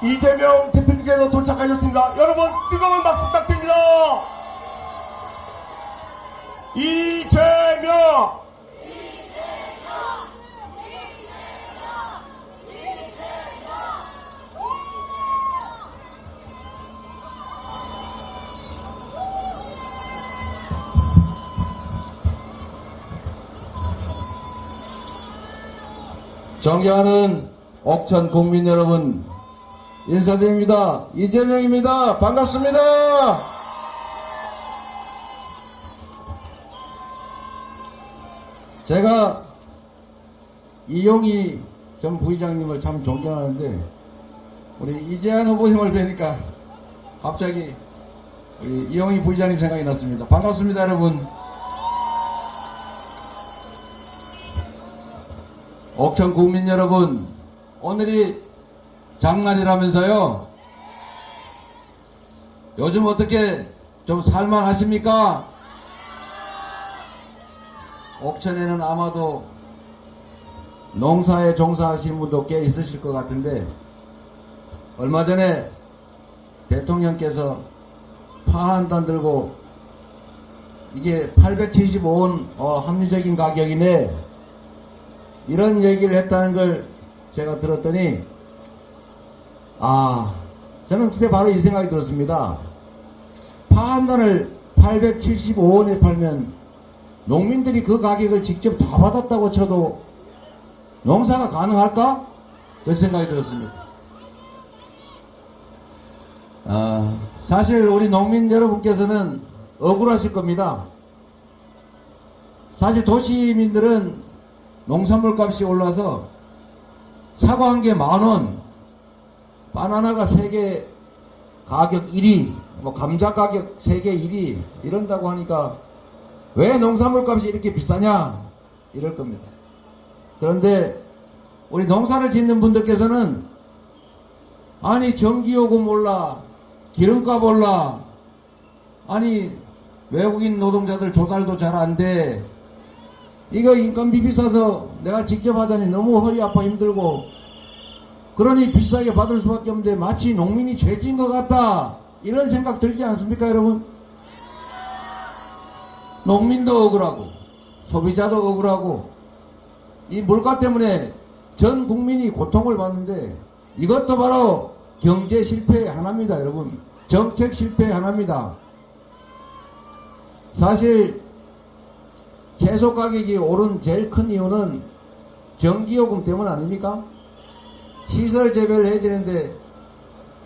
이재명 대표님께서 도착하셨습니다. 여러분 뜨거운 박수 부탁드립니다. 이재명! 존경하는 옥천 국민 여러분, 인사드립니다. 이재명입니다. 반갑습니다. 제가 이용희 전 부의장님을 참 존경하는데 우리 이재한 후보님을 뵈니까 갑자기 우리 이용희 부의장님 생각이 났습니다. 반갑습니다, 여러분. 옥천 국민 여러분, 오늘이 장날이라면서요. 요즘 어떻게 좀 살만하십니까? 옥천에는 아마도 농사에 종사하시는 분도 꽤 있으실 것 같은데, 얼마 전에 대통령께서 파 한 단 들고 이게 875원 합리적인 가격이네, 이런 얘기를 했다는 걸 제가 들었더니, 저는 그때 바로 이 생각이 들었습니다. 파 한 단을 875원에 팔면 농민들이 그 가격을 직접 다 받았다고 쳐도 농사가 가능할까? 그 생각이 들었습니다. 사실 우리 농민 여러분께서는 억울하실 겁니다. 사실 도시민들은 농산물 값이 올라서 사과 한 개 10,000원, 바나나가 3개 가격 1위, 감자 가격 3개 1위 이런다고 하니까 왜 농산물 값이 이렇게 비싸냐 이럴 겁니다. 그런데 우리 농사를 짓는 분들께서는 아니 전기요금 올라, 기름값 올라, 아니 외국인 노동자들 조달도 잘 안 돼, 이거 인건비 비싸서 내가 직접 하자니 너무 허리 아파 힘들고 그러니 비싸게 받을 수밖에 없는데 마치 농민이 죄진 것 같다, 이런 생각 들지 않습니까 여러분? 농민도 억울하고 소비자도 억울하고 이 물가 때문에 전 국민이 고통을 받는데 이것도 바로 경제 실패의 하나입니다 여러분. 정책 실패의 하나입니다. 사실 채소 가격이 오른 제일 큰 이유는 전기요금 때문 아닙니까? 시설 재배를 해야 되는데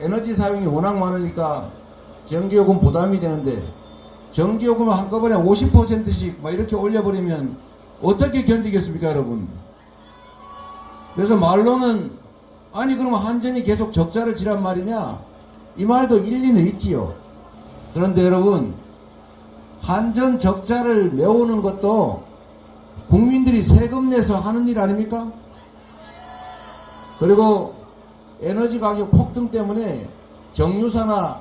에너지 사용이 워낙 많으니까 전기요금 부담이 되는데, 전기요금을 한꺼번에 50%씩 막 이렇게 올려버리면 어떻게 견디겠습니까 여러분? 그래서 말로는 아니 그러면 한전이 계속 적자를 지란 말이냐, 이 말도 일리는 있지요. 그런데 여러분, 한전 적자를 메우는 것도 국민들이 세금 내서 하는 일 아닙니까? 그리고 에너지 가격 폭등 때문에 정유사나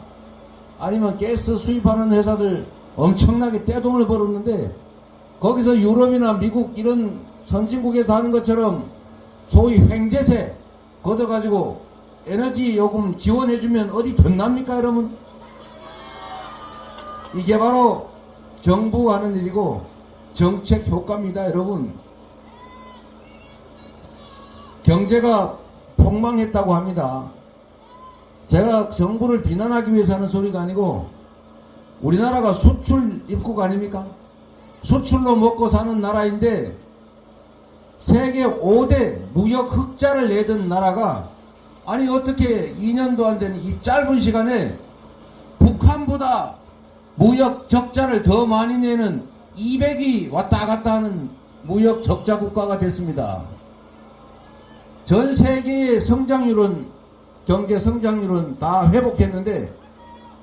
아니면 가스 수입하는 회사들 엄청나게 떼돈을 벌었는데, 거기서 유럽이나 미국 이런 선진국에서 하는 것처럼 소위 횡재세 걷어가지고 에너지 요금 지원해주면 어디 덧납니까 여러분? 이게 바로 정부 하는 일이고 정책 효과입니다 여러분. 경제가 폭망했다고 합니다. 제가 정부를 비난하기 위해서 하는 소리가 아니고, 우리나라가 수출 입국 아닙니까? 수출로 먹고 사는 나라인데 세계 5대 무역 흑자를 내던 나라가 아니 어떻게 2년도 안 되는 이 짧은 시간에 북한보다 무역 적자를 더 많이 내는 200이 왔다 갔다 하는 무역 적자 국가가 됐습니다. 전 세계의 성장률은, 경제 성장률은 다 회복했는데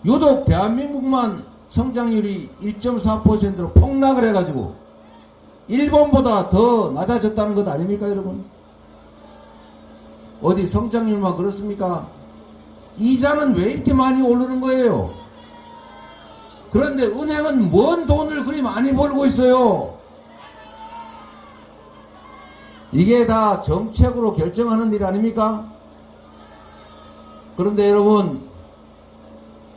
유독 대한민국만 성장률이 1.4%로 폭락을 해가지고 일본보다 더 낮아졌다는 것 아닙니까 여러분? 어디 성장률만 그렇습니까? 이자는 왜 이렇게 많이 오르는 거예요? 그런데 은행은 뭔 돈을 그리 많이 벌고 있어요? 이게 다 정책으로 결정하는 일 아닙니까? 그런데 여러분,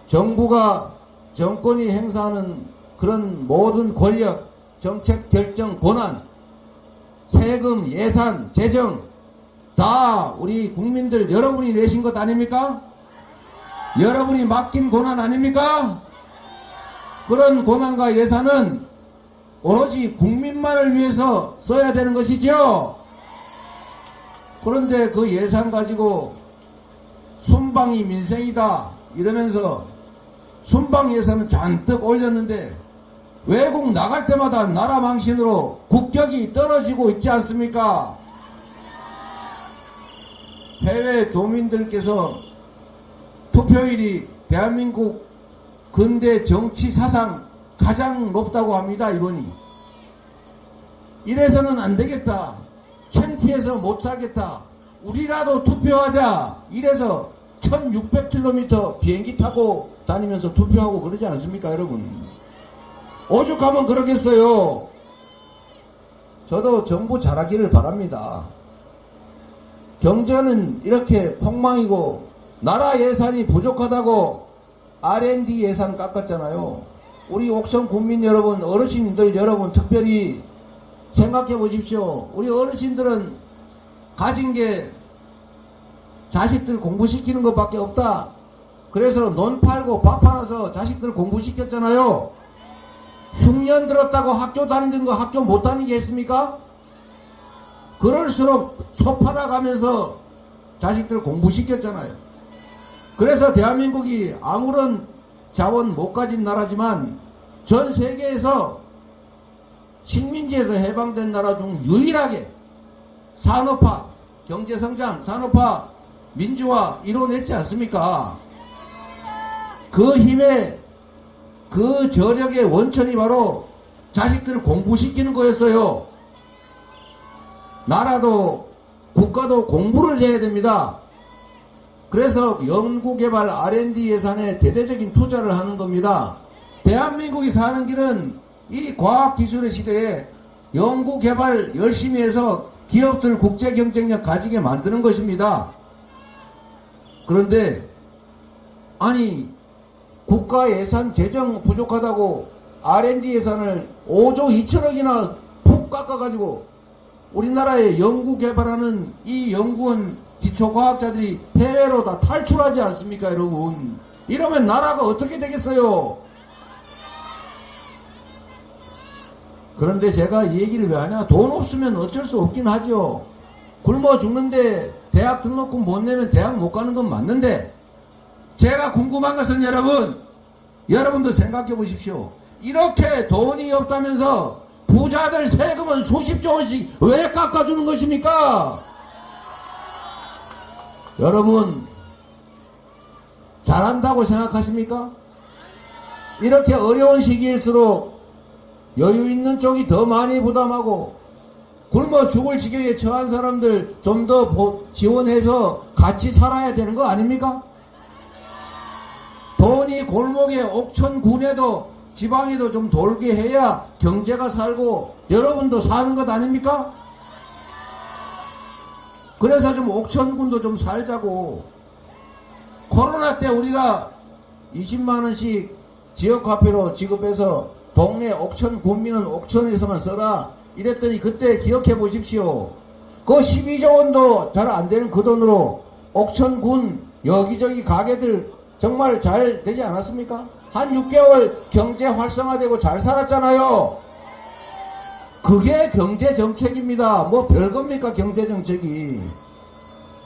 정부가 정권이 행사하는 그런 모든 권력, 정책 결정 권한, 세금, 예산, 재정 다 우리 국민들 여러분이 내신 것 아닙니까? 여러분이 맡긴 권한 아닙니까? 그런 권한과 예산은 오로지 국민만을 위해서 써야 되는 것이죠. 그런데 그 예산 가지고 순방이 민생이다 이러면서 순방 예산은 잔뜩 올렸는데 외국 나갈 때마다 나라 망신으로 국격이 떨어지고 있지 않습니까? 해외 교민들께서 투표율이 대한민국 근대 정치 사상 가장 높다고 합니다. 이번이. 이래서는 안 되겠다. 창피해서 못 살겠다. 우리라도 투표하자. 이래서 1600km 비행기 타고 다니면서 투표하고 그러지 않습니까, 여러분? 오죽하면 그러겠어요. 저도 정부 잘하기를 바랍니다. 경제는 이렇게 폭망이고 나라 예산이 부족하다고 R&D 예산 깎았잖아요. 우리 옥천 국민 여러분, 어르신들 여러분 특별히 생각해 보십시오. 우리 어르신들은 가진 게 자식들 공부시키는 것밖에 없다. 그래서 논 팔고 밥 팔아서 자식들 공부시켰잖아요. 흉년 들었다고 학교 다니는 거 학교 못 다니게 했습니까? 그럴수록 소파다 가면서 자식들 공부시켰잖아요. 그래서 대한민국이 아무런 자원 못 가진 나라지만 전 세계에서 식민지에서 해방된 나라 중 유일하게 산업화, 경제성장, 산업화, 민주화 이뤄냈지 않습니까? 그 힘의 그 저력의 원천이 바로 자식들을 공부시키는 거였어요. 나라도 국가도 공부를 해야 됩니다. 그래서 연구개발 R&D 예산에 대대적인 투자를 하는 겁니다. 대한민국이 사는 길은 이 과학기술의 시대에 연구개발 열심히 해서 기업들 국제 경쟁력 가지게 만드는 것입니다. 그런데 아니 국가 예산 재정 부족하다고 R&D 예산을 5조 2천억이나 푹 깎아가지고 우리나라에 연구개발하는 이 연구원 기초과학자들이 해외로 다 탈출하지 않습니까, 여러분? 이러면 나라가 어떻게 되겠어요? 그런데 제가 이 얘기를 왜 하냐? 돈 없으면 어쩔 수 없긴 하죠. 굶어 죽는데 대학 등록금 못 내면 대학 못 가는 건 맞는데 제가 궁금한 것은 여러분도 생각해 보십시오. 이렇게 돈이 없다면서 부자들 세금은 수십조 원씩 왜 깎아주는 것입니까? 여러분 잘한다고 생각하십니까? 이렇게 어려운 시기일수록 여유 있는 쪽이 더 많이 부담하고 굶어 죽을 지경에 처한 사람들 좀 더 지원해서 같이 살아야 되는 거 아닙니까? 돈이 골목에 옥천군에도 지방에도 좀 돌게 해야 경제가 살고 여러분도 사는 것 아닙니까? 그래서 좀 옥천군도 좀 살자고. 코로나 때 우리가 20만원씩 지역화폐로 지급해서 동네 옥천 군민은 옥천에서만 써라 이랬더니 그때 기억해 보십시오. 그 12조 원도 잘 안 되는 그 돈으로 옥천군 여기저기 가게들 정말 잘 되지 않았습니까? 한 6개월 경제 활성화되고 잘 살았잖아요. 그게 경제정책입니다. 뭐 별겁니까 경제정책이.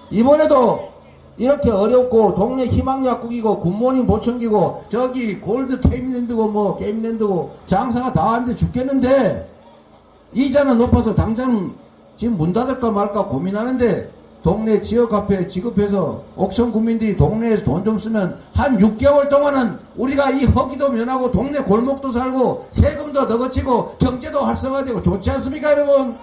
이번에도 이렇게 어렵고 동네 희망약국이고 굿모닝 보청기고 저기 골드 게임랜드고 뭐 게임랜드고 장사가 다 안 돼 죽겠는데 이자는 높아서 당장 지금 문 닫을까 말까 고민하는데 동네 지역화폐 지급해서 옥천 국민들이 동네에서 돈 좀 쓰면 한 6개월 동안은 우리가 이 허기도 면하고 동네 골목도 살고 세금도 더 거치고 경제도 활성화되고 좋지 않습니까 여러분?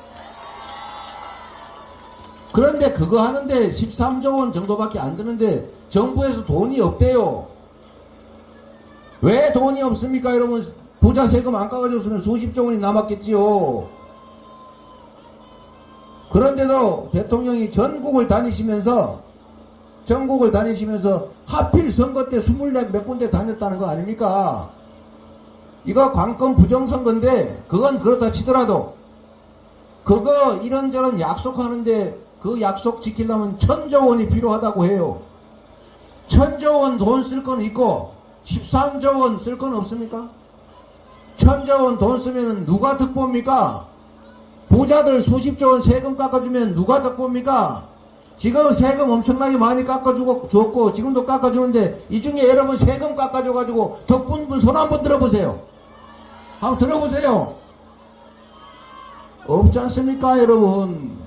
그런데 그거 하는데 13조 원 정도밖에 안 드는데 정부에서 돈이 없대요. 왜 돈이 없습니까 여러분? 부자 세금 안 깎아줬으면 수십조 원이 남았겠지요. 그런데도 대통령이 전국을 다니시면서 전국을 다니시면서 하필 선거 때 24 몇 군데 다녔다는 거 아닙니까? 이거 관건 부정선거인데 그건 그렇다 치더라도 그거 이런저런 약속하는데 그 약속 지키려면 1,000조 원이 필요하다고 해요. 1,000조 원 돈 쓸 건 있고 13조 원 쓸 건 없습니까? 1,000조 원 돈 쓰면 누가 득봅니까? 부자들 수십조 원 세금 깎아주면 누가 득봅니까? 지금 세금 엄청나게 많이 깎아주고 지금도 깎아주는데 이 중에 여러분 세금 깎아줘가지고 덕분 분 손 한번 들어보세요. 한번 들어보세요. 없지 않습니까 여러분?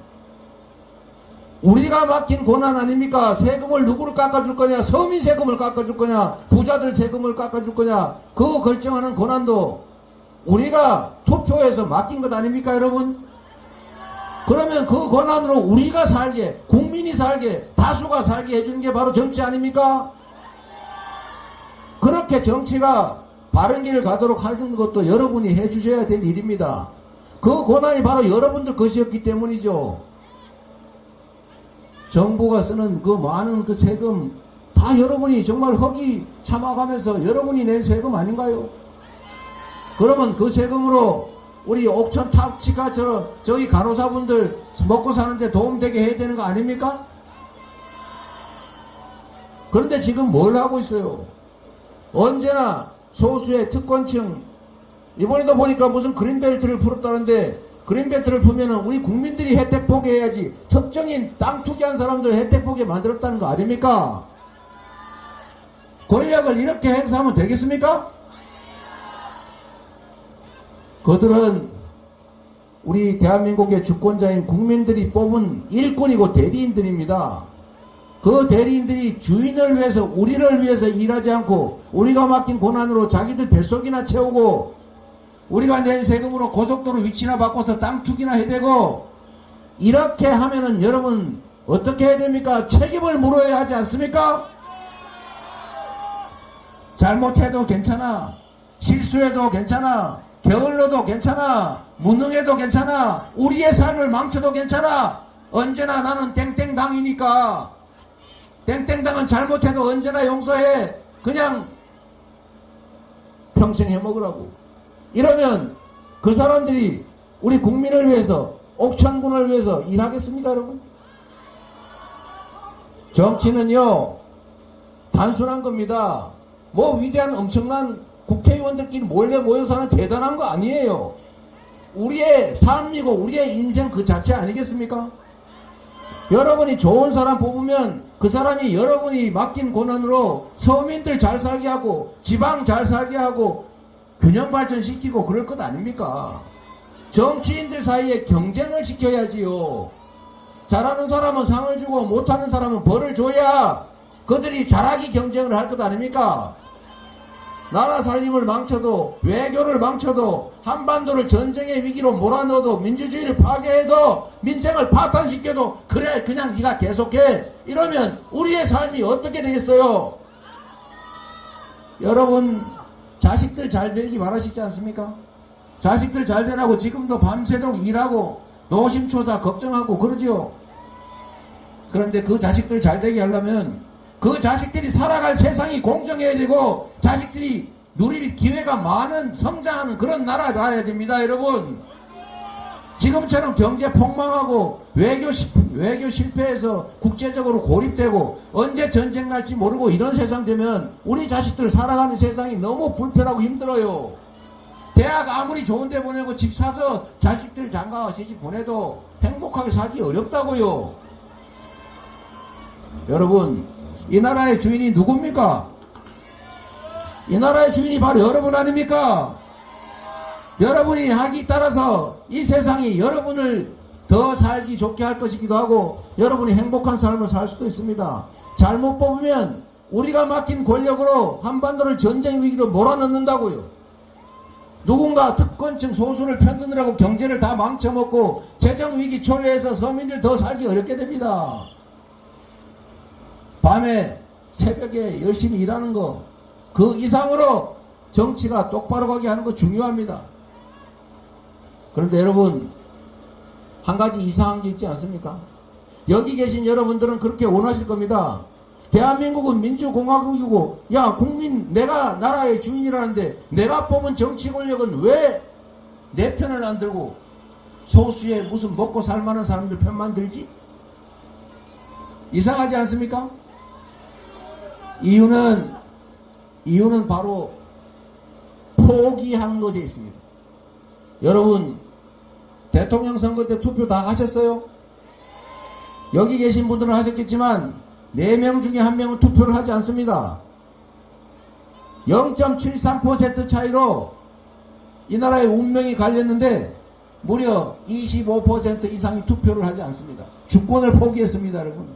우리가 맡긴 권한 아닙니까? 세금을 누구를 깎아줄 거냐? 서민 세금을 깎아줄 거냐? 부자들 세금을 깎아줄 거냐? 그거 결정하는 권한도 우리가 투표해서 맡긴 것 아닙니까 여러분? 그러면 그 권한으로 우리가 살게, 국민이 살게, 다수가 살게 해주는 게 바로 정치 아닙니까? 그렇게 정치가 바른 길을 가도록 하는 것도 여러분이 해주셔야 될 일입니다. 그 권한이 바로 여러분들 것이었기 때문이죠. 정부가 쓰는 그 많은 그 세금 다 여러분이 정말 허기 참아가면서 여러분이 낸 세금 아닌가요? 그러면 그 세금으로 우리 옥천 탑치가처럼 저희 간호사분들 먹고 사는데 도움되게 해야 되는 거 아닙니까? 그런데 지금 뭘 하고 있어요? 언제나 소수의 특권층, 이번에도 보니까 무슨 그린벨트를 풀었다는데 그린벨트를 풀면은 우리 국민들이 혜택 보게 해야지 특정인 땅 투기한 사람들 혜택 보게 만들었다는 거 아닙니까? 권력을 이렇게 행사하면 되겠습니까? 그들은 우리 대한민국의 주권자인 국민들이 뽑은 일꾼이고 대리인들입니다. 그 대리인들이 주인을 위해서 우리를 위해서 일하지 않고 우리가 맡긴 권한으로 자기들 뱃속이나 채우고 우리가 낸 세금으로 고속도로 위치나 바꿔서 땅 투기나 해대고 이렇게 하면은 여러분 어떻게 해야 됩니까? 책임을 물어야 하지 않습니까? 잘못해도 괜찮아. 실수해도 괜찮아. 게을러도 괜찮아. 무능해도 괜찮아. 우리의 삶을 망쳐도 괜찮아. 언제나 나는 땡땡당이니까. 땡땡당은 잘못해도 언제나 용서해. 그냥 평생 해먹으라고. 이러면 그 사람들이 우리 국민을 위해서 옥천군을 위해서 일하겠습니까 여러분? 정치는요 단순한 겁니다. 뭐 위대한 엄청난 국회의원들끼리 몰래 모여서 하는 대단한 거 아니에요. 우리의 삶이고 우리의 인생 그 자체 아니겠습니까? 여러분이 좋은 사람 뽑으면 그 사람이 여러분이 맡긴 권한으로 서민들 잘 살게 하고 지방 잘 살게 하고 균형 발전시키고 그럴 것 아닙니까? 정치인들 사이에 경쟁을 시켜야지요. 잘하는 사람은 상을 주고 못하는 사람은 벌을 줘야 그들이 잘하기 경쟁을 할 것 아닙니까? 나라 살림을 망쳐도 외교를 망쳐도 한반도를 전쟁의 위기로 몰아넣어도 민주주의를 파괴해도 민생을 파탄시켜도 그래 그냥 네가 계속해 이러면 우리의 삶이 어떻게 되겠어요? 여러분 자식들 잘 되지 말하시지 않습니까? 자식들 잘 되라고 지금도 밤새도록 일하고 노심초사 걱정하고 그러지요. 그런데 그 자식들 잘 되게 하려면 그 자식들이 살아갈 세상이 공정해야 되고 자식들이 누릴 기회가 많은 성장하는 그런 나라가 나야 됩니다 여러분. 지금처럼 경제 폭망하고 외교 실패해서 국제적으로 고립되고 언제 전쟁 날지 모르고 이런 세상 되면 우리 자식들 살아가는 세상이 너무 불편하고 힘들어요. 대학 아무리 좋은 데 보내고 집 사서 자식들 장가와 시집 보내도 행복하게 살기 어렵다고요. 여러분 이 나라의 주인이 누굽니까? 이 나라의 주인이 바로 여러분 아닙니까? 여러분이 하기 따라서 이 세상이 여러분을 더 살기 좋게 할 것이기도 하고 여러분이 행복한 삶을 살 수도 있습니다. 잘못 뽑으면 우리가 맡긴 권력으로 한반도를 전쟁 위기로 몰아넣는다고요. 누군가 특권층 소수를 편드느라고 경제를 다 망쳐먹고 재정 위기 초래해서 서민들 더 살기 어렵게 됩니다. 밤에 새벽에 열심히 일하는 거 그 이상으로 정치가 똑바로 가게 하는 거 중요합니다. 그런데 여러분 한 가지 이상한 게 있지 않습니까? 여기 계신 여러분들은 그렇게 원하실 겁니다. 대한민국은 민주공화국이고, 야, 국민, 내가 나라의 주인이라는데, 내가 뽑은 정치 권력은 왜 내 편을 안 들고, 소수의 무슨 먹고 살만한 사람들 편만 들지? 이상하지 않습니까? 이유는 바로 포기하는 것에 있습니다. 여러분, 대통령 선거 때 투표 다 하셨어요? 여기 계신 분들은 하셨겠지만 4명 중에 1명은 투표를 하지 않습니다. 0.73% 차이로 이 나라의 운명이 갈렸는데 무려 25% 이상이 투표를 하지 않습니다. 주권을 포기했습니다, 여러분.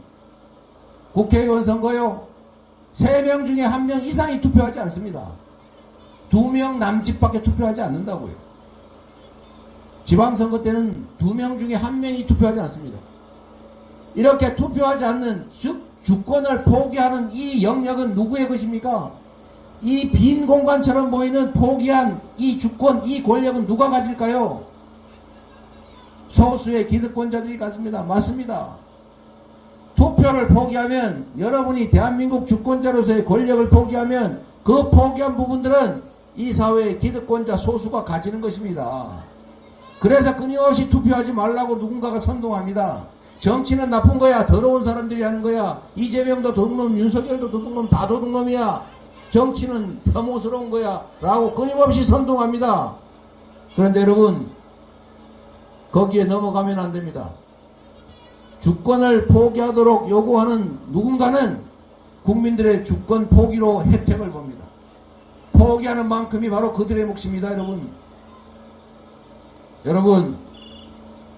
국회의원 선거요. 3명 중에 1명 이상이 투표하지 않습니다. 2명 남짓밖에 투표하지 않는다고요. 지방선거 때는 2명 중에 1명이 투표하지 않습니다. 이렇게 투표하지 않는, 즉 주권을 포기하는 이 영역은 누구의 것입니까? 이 빈 공간처럼 보이는 포기한 이 주권, 이 권력은 누가 가질까요? 소수의 기득권자들이 가집니다. 맞습니다. 투표를 포기하면, 여러분이 대한민국 주권자로서의 권력을 포기하면 그 포기한 부분들은 이 사회의 기득권자 소수가 가지는 것입니다. 그래서 끊임없이 투표하지 말라고 누군가가 선동합니다. 정치는 나쁜 거야. 더러운 사람들이 하는 거야. 이재명도 도둑놈, 윤석열도 도둑놈, 다 도둑놈이야. 정치는 혐오스러운 거야. 라고 끊임없이 선동합니다. 그런데 여러분, 거기에 넘어가면 안 됩니다. 주권을 포기하도록 요구하는 누군가는 국민들의 주권 포기로 혜택을 봅니다. 포기하는 만큼이 바로 그들의 몫입니다, 여러분. 여러분,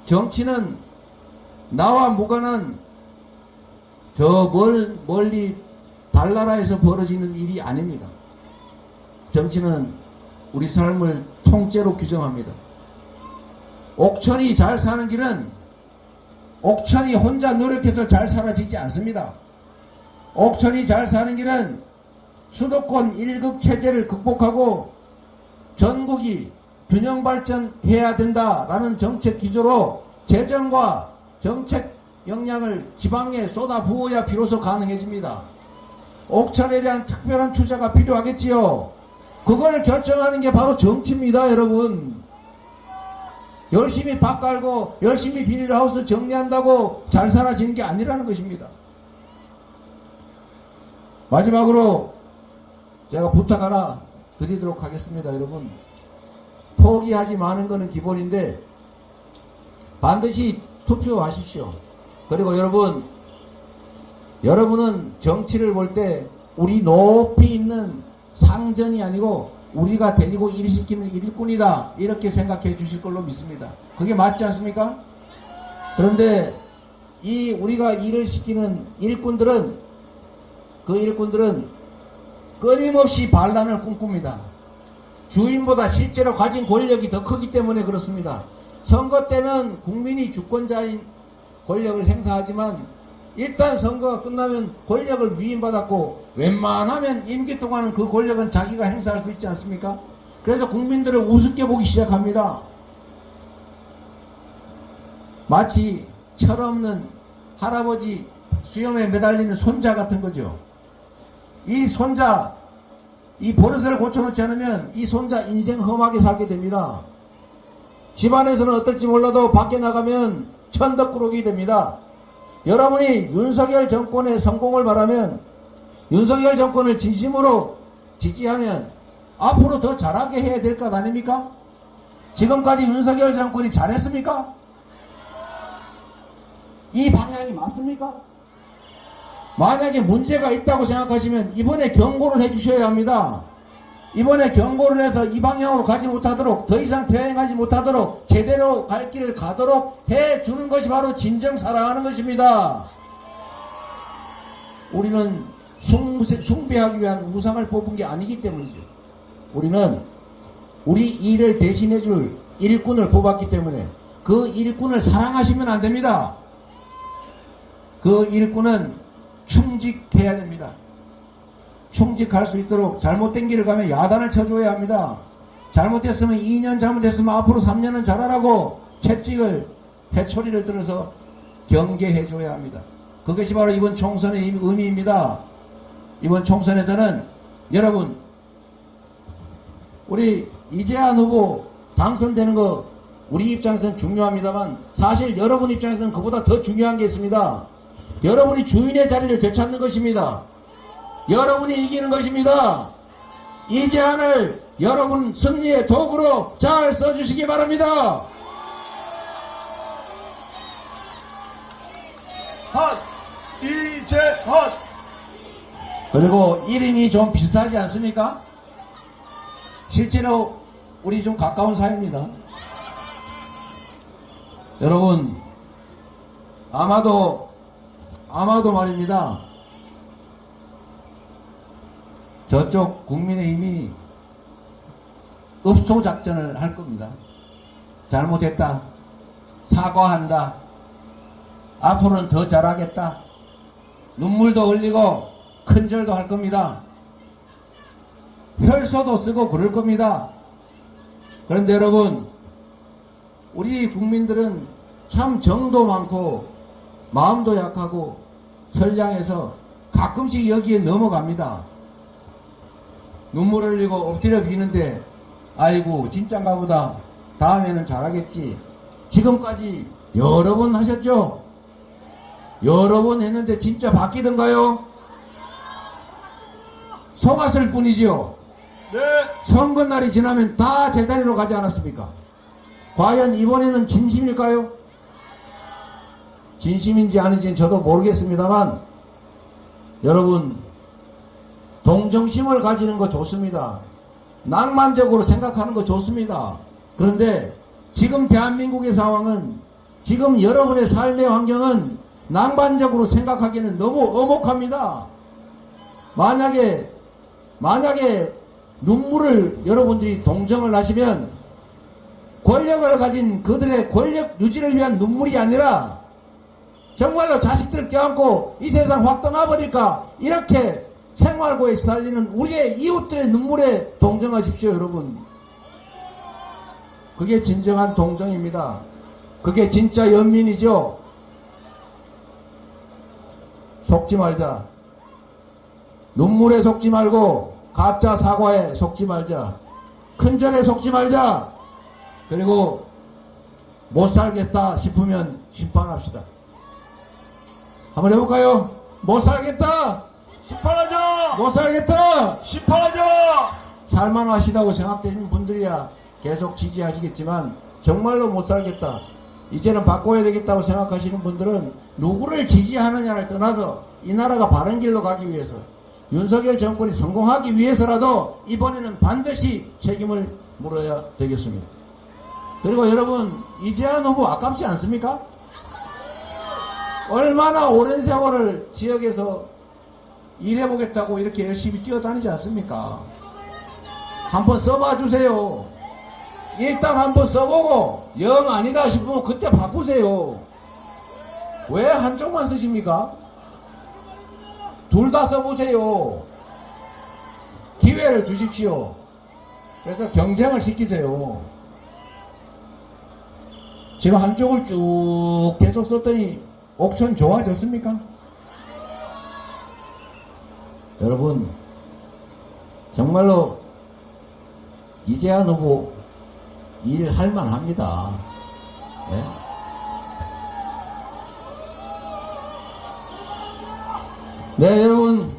정치는 나와 무관한 저 멀리 달나라에서 벌어지는 일이 아닙니다. 정치는 우리 삶을 통째로 규정합니다. 옥천이 잘 사는 길은 옥천이 혼자 노력해서 잘 사라지지 않습니다. 옥천이 잘 사는 길은 수도권 1극 체제를 극복하고 전국이 균형 발전해야 된다라는 정책 기조로 재정과 정책 역량을 지방에 쏟아 부어야 비로소 가능해집니다. 옥천에 대한 특별한 투자가 필요하겠지요. 그걸 결정하는 게 바로 정치입니다, 여러분. 열심히 밥 깔고 열심히 비닐하우스 정리한다고 잘 살아지는 게 아니라는 것입니다. 마지막으로 제가 부탁 하나 드리도록 하겠습니다, 여러분. 포기하지 마는 것은 기본인데 반드시 투표하십시오. 그리고 여러분은 정치를 볼 때 우리 높이 있는 상전이 아니고 우리가 데리고 일시키는 일꾼이다, 이렇게 생각해 주실 걸로 믿습니다. 그게 맞지 않습니까? 그런데 이 우리가 일을 시키는 일꾼들은, 그 일꾼들은 끊임없이 반란을 꿈꿉니다. 주인보다 실제로 가진 권력이 더 크기 때문에 그렇습니다. 선거 때는 국민이 주권자인 권력을 행사하지만 일단 선거가 끝나면 권력을 위임받았고 웬만하면 임기 동안은 그 권력은 자기가 행사할 수 있지 않습니까? 그래서 국민들을 우습게 보기 시작합니다. 마치 철없는 할아버지 수염에 매달리는 손자 같은 거죠. 이 손자, 이 버릇을 고쳐놓지 않으면 이 손자 인생 험하게 살게 됩니다. 집안에서는 어떨지 몰라도 밖에 나가면 천덕꾸러기 됩니다. 여러분이 윤석열 정권의 성공을 바라면, 윤석열 정권을 진심으로 지지하면 앞으로 더 잘하게 해야 될 것 아닙니까? 지금까지 윤석열 정권이 잘했습니까? 이 방향이 맞습니까? 만약에 문제가 있다고 생각하시면 이번에 경고를 해주셔야 합니다. 이번에 경고를 해서 이 방향으로 가지 못하도록, 더 이상 퇴행하지 못하도록 제대로 갈 길을 가도록 해주는 것이 바로 진정 사랑하는 것입니다. 우리는 숭배하기 위한 우상을 뽑은 게 아니기 때문이죠. 우리는 우리 일을 대신해줄 일꾼을 뽑았기 때문에 그 일꾼을 사랑하시면 안 됩니다. 그 일꾼은 충직해야 됩니다. 충직할 수 있도록 잘못된 길을 가면 야단을 쳐줘야 합니다. 잘못됐으면 2년 잘못했으면 앞으로 3년은 잘하라고 채찍을, 회초리를 들어서 경계해줘야 합니다. 그것이 바로 이번 총선의 의미입니다. 이번 총선에서는 여러분, 우리 이재한 후보 당선되는 거 우리 입장에서는 중요합니다만 사실 여러분 입장에서는 그보다 더 중요한 게 있습니다. 여러분이 주인의 자리를 되찾는 것입니다. 여러분이 이기는 것입니다. 이재한을 여러분 승리의 도구로 잘 써주시기 바랍니다. 이재한. 그리고 이름이 좀 비슷하지 않습니까? 실제로 우리 좀 가까운 사이입니다. 여러분, 아마도 말입니다. 저쪽 국민의힘이 읍소작전을 할 겁니다. 잘못했다. 사과한다. 앞으로는 더 잘하겠다. 눈물도 흘리고 큰절도 할 겁니다. 혈서도 쓰고 그럴 겁니다. 그런데 여러분, 우리 국민들은 참 정도 많고 마음도 약하고 선량해서 가끔씩 여기에 넘어갑니다. 눈물 흘리고 엎드려 비는데 아이고 진짠가 보다. 다음에는 잘하겠지. 지금까지 여러 번 하셨죠? 여러 번 했는데 진짜 바뀌던가요? 속았을 뿐이지요. 네. 선거날이 지나면 다 제자리로 가지 않았습니까? 과연 이번에는 진심일까요? 진심인지 아닌지는 저도 모르겠습니다만 여러분, 동정심을 가지는 거 좋습니다. 낭만적으로 생각하는 거 좋습니다. 그런데 지금 대한민국의 상황은, 지금 여러분의 삶의 환경은 낭만적으로 생각하기에는 너무 엄혹합니다. 만약에 눈물을 여러분들이 동정을 하시면 권력을 가진 그들의 권력 유지를 위한 눈물이 아니라 정말로 자식들을 껴안고 이 세상 확 떠나버릴까 이렇게 생활고에 시달리는 우리의 이웃들의 눈물에 동정하십시오. 여러분, 그게 진정한 동정입니다. 그게 진짜 연민이죠. 속지 말자. 눈물에 속지 말고 가짜 사과에 속지 말자. 큰절에 속지 말자. 그리고 못 살겠다 싶으면 심판합시다. 한번 해볼까요? 못 살겠다. 심판하자. 못 살겠다. 심판하자. 살만하시다고 생각되시는 분들이야 계속 지지하시겠지만 정말로 못 살겠다, 이제는 바꿔야 되겠다고 생각하시는 분들은 누구를 지지하느냐를 떠나서 이 나라가 바른 길로 가기 위해서, 윤석열 정권이 성공하기 위해서라도 이번에는 반드시 책임을 물어야 되겠습니다. 그리고 여러분, 이재한 후보 아깝지 않습니까? 얼마나 오랜 세월을 지역에서 일해보겠다고 이렇게 열심히 뛰어다니지 않습니까? 한번 써봐 주세요. 일단 한번 써보고 영 아니다 싶으면 그때 바꾸세요. 왜 한쪽만 쓰십니까? 둘 다 써보세요. 기회를 주십시오. 그래서 경쟁을 시키세요. 지금 한쪽을 쭉 계속 썼더니 옥천 좋아졌습니까? 여러분, 정말로 이재한 후보 일할 만합니다. 네? 네, 여러분,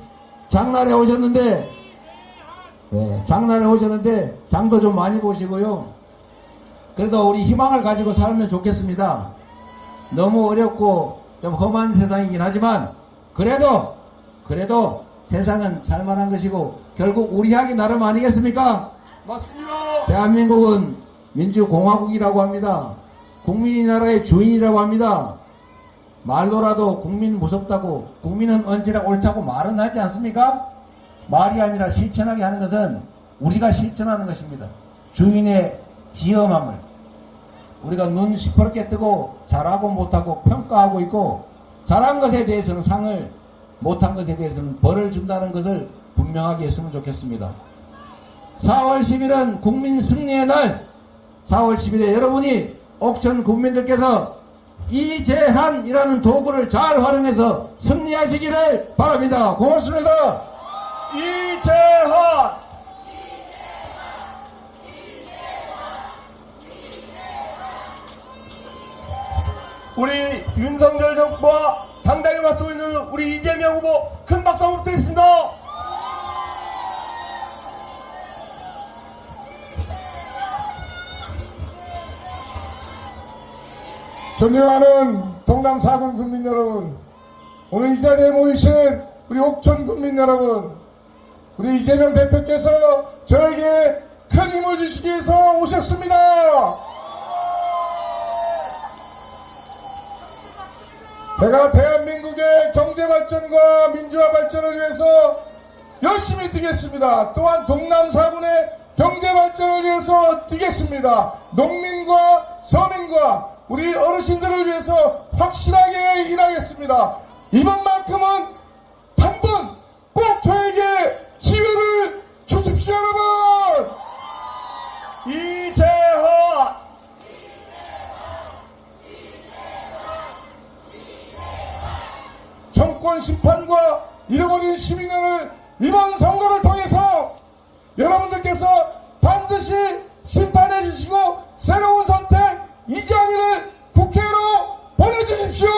장날에 오셨는데, 네, 장날에 오셨는데 장도 좀 많이 보시고요. 그래도 우리 희망을 가지고 살면 좋겠습니다. 너무 어렵고 좀 험한 세상이긴 하지만 그래도 세상은 살만한 것이고 결국 우리 하기 나름 아니겠습니까? 맞습니다. 대한민국은 민주공화국이라고 합니다. 국민이 나라의 주인이라고 합니다. 말로라도 국민 무섭다고, 국민은 언제나 옳다고 말은 하지 않습니까? 말이 아니라 실천하게 하는 것은 우리가 실천하는 것입니다. 주인의 지엄함을 우리가 눈 시퍼렇게 뜨고 잘하고 못하고 평가하고 있고, 잘한 것에 대해서는 상을, 못한 것에 대해서는 벌을 준다는 것을 분명하게 했으면 좋겠습니다. 4월 10일은 국민 승리의 날, 4월 10일에 여러분이 옥천 국민들께서 이재한이라는 도구를 잘 활용해서 승리하시기를 바랍니다. 고맙습니다. 이재한! 우리 윤석열 정부와 당당히 맞서고 있는 우리 이재명 후보 큰 박수 한번 부탁드리겠습니다. 존경하는 동남 4군 국민 여러분, 오늘 이 자리에 모이신 우리 옥천 국민 여러분, 우리 이재명 대표께서 저에게 큰 힘을 주시기 위해서 오셨습니다. 제가 대한민국의 경제발전과 민주화 발전을 위해서 열심히 뛰겠습니다. 또한 동남 4군의 경제발전을 위해서 뛰겠습니다. 농민과 서민과 우리 어르신들을 위해서 확실하게 일하겠습니다. 이번만큼은 한 번 꼭 저에게 기회를 주십시오, 여러분! 이재한! 정권 심판과 잃어버린 시민을 이번 선거를 통해서 여러분들께서 반드시 심판해 주시고 새로운 선택 이재한이를 국회로 보내주십시오.